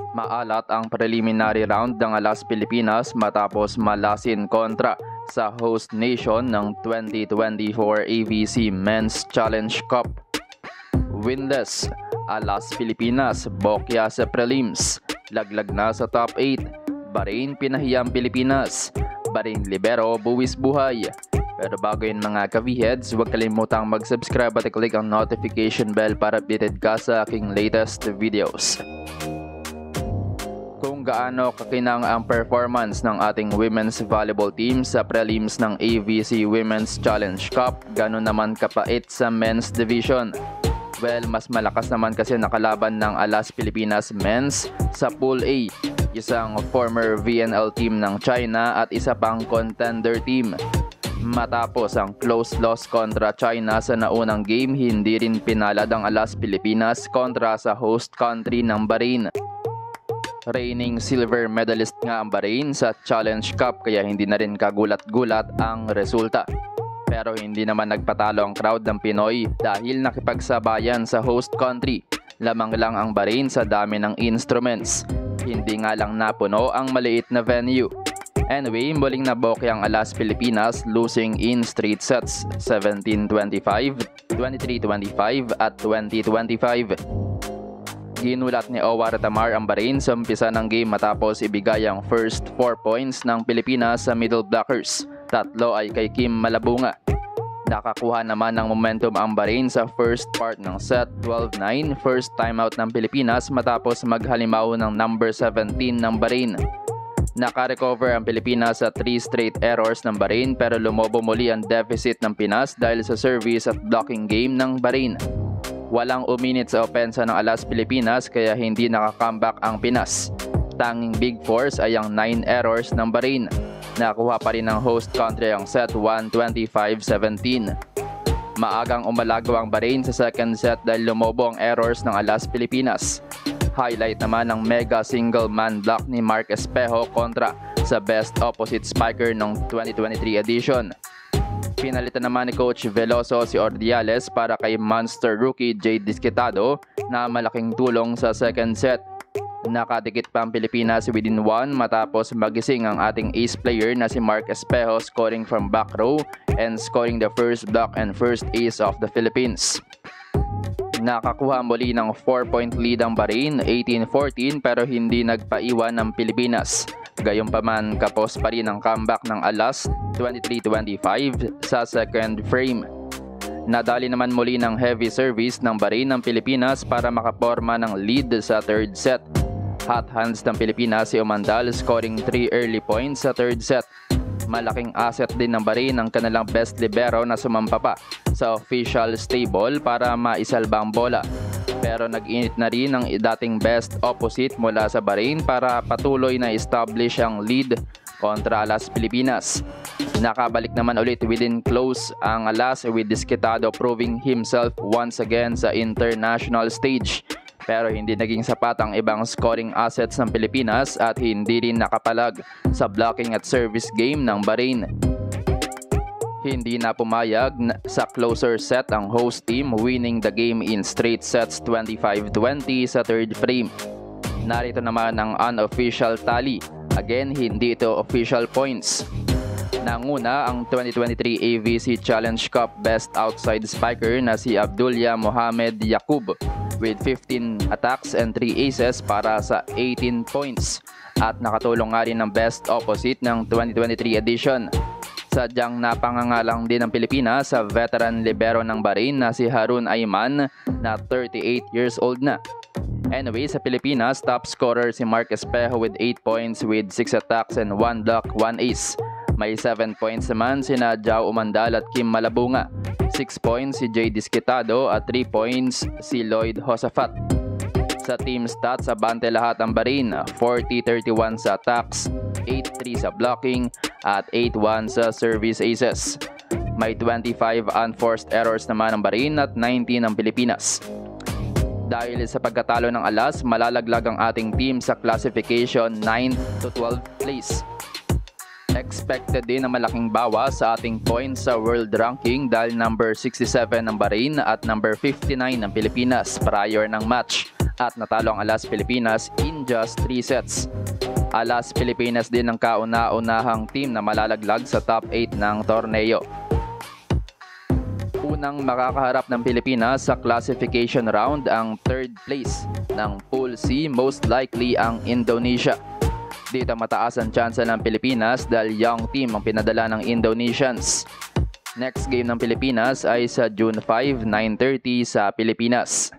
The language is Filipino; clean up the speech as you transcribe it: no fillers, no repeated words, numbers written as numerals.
Maalat ang preliminary round ng Alas Pilipinas matapos malasin kontra sa host nation ng 2024 AVC Men's Challenge Cup. Winless, Alas Pilipinas bokya sa prelims, laglag na sa top 8. Bahrain pinahiyang Pilipinas, Bahrain libero buwis buhay. Pero bago yun mga ka-V-Heads, huwag kalimutang mag-subscribe at i-click ang notification bell para updated ka sa aking latest videos. Kung gaano kakinang ang performance ng ating women's volleyball team sa prelims ng AVC Women's Challenge Cup, gano'n naman kapait sa men's division. Well, mas malakas naman kasi nakalaban ng Alas Pilipinas Men's sa Pool A, isang former VNL team ng China at isa pang contender team. Matapos ang close loss kontra China sa naunang game, hindi rin pinalad ang Alas Pilipinas kontra sa host country ng Bahrain. Reigning silver medalist nga ang Bahrain sa Challenge Cup kaya hindi na rin kagulat-gulat ang resulta. Pero hindi naman nagpatalo ang crowd ng Pinoy dahil nakipagsabayan sa host country. Lamang lang ang Bahrain sa dami ng instruments. Hindi nga lang napuno ang maliit na venue. Anyway, muling nabokya ang Alas Pilipinas losing in straight sets 17-25, 23-25 at 20-25. Ginulat ni Owar Tamar ang Bahrain sa umpisa ng game matapos ibigay ang first 4 points ng Pilipinas sa middle blockers. 3 ay kay Kim Malabunga. Nakakuha naman ng momentum ang Bahrain sa first part ng set 12-9, first timeout ng Pilipinas matapos maghalimaw ng number 17 ng Bahrain. Naka-recover ang Pilipinas sa 3 straight errors ng Bahrain pero lumobo muli ang deficit ng Pinas dahil sa service at blocking game ng Bahrain. Walang uminit sa opensa ng Alas Pilipinas kaya hindi nakakomeback ang Pinas. Tanging big force ay ang 9 errors ng Bahrain. Nakuha pa rin ng host country ang set 1-25-17. Maagang umalagaw ang Bahrain sa second set dahil lumobo ang errors ng Alas Pilipinas. Highlight naman ng mega single man block ni Mark Espejo kontra sa best opposite spiker ng 2023 edition. Pinalitan naman ni Coach Veloso si Ordiales para kay monster rookie Jay Disquitado na malaking tulong sa second set. Nakadikit pa ang Pilipinas within 1 matapos magising ang ating ace player na si Mark Espejo scoring from back row and scoring the first block and first ace of the Philippines. Nakakuha muli ng 4-point lead ang Bahrain, 18-14 pero hindi nagpaiwan ng Pilipinas. Gayunpaman kapos pa rin ang comeback ng Alas 23-25 sa second frame. Nadali naman muli ng heavy service ng Bahrain ng Pilipinas para makaporma ng lead sa third set. Hot hands ng Pilipinas si Umandal scoring 3 early points sa third set. Malaking asset din ng Bahrain ang kanilang best libero na sumampa pa sa official stable para maisalba ang bola. Pero nag-init na rin ang dating best opposite mula sa Bahrain para patuloy na establish ang lead kontra Alas Pilipinas. Nakabalik naman ulit within close ang Alas with Disquitado proving himself once again sa international stage. Pero hindi naging sapat ang ibang scoring assets ng Pilipinas at hindi rin nakapalag sa blocking at service game ng Bahrain. Hindi na pumayag sa closer set ang host team winning the game in straight sets 25-20 sa third frame. Narito naman ang unofficial tally. Again, hindi ito official points. Nanguna ang 2023 AVC Challenge Cup Best Outside Spiker na si Abdullah Mohamed Yaqub with 15 attacks and 3 aces para sa 18 points at nakatulong nga rin ng Best Opposite ng 2023 edition. Sadyang napangangalang din ng Pilipinas sa veteran libero ng Bahrain na si Harun Ayman na 38 years old na. Anyway, sa Pilipinas, top scorer si Mark Espejo with 8 points with 6 attacks and 1 block, 1 ace. May 7 points naman sina Jao Umandal at Kim Malabunga. 6 points si Jay Disquitado at 3 points si Lloyd Josafat. Sa team stats, abante lahat ang Bahrain, 40-31 sa attacks, 8-3 sa blocking at 8-1 sa service aces. May 25 unforced errors naman ang Bahrain at 19 ang Pilipinas. Dahil sa pagkatalo ng Alas, malalaglag ang ating team sa classification 9 to 12 place. Expected din na malaking bawas sa ating points sa world ranking dahil number 67 ng Bahrain at number 59 ng Pilipinas prior ng match. at natalo ang Alas Pilipinas in just 3 sets. Alas Pilipinas din ang kauna-unahang team na malalaglag sa top 8 ng torneo. Unang makakaharap ng Pilipinas sa classification round ang third place ng Pool C, most likely ang Indonesia. Dito mataas ang tsansa ng Pilipinas dahil young team ang pinadala ng Indonesians. Next game ng Pilipinas ay sa June 5, 9:30 sa Pilipinas.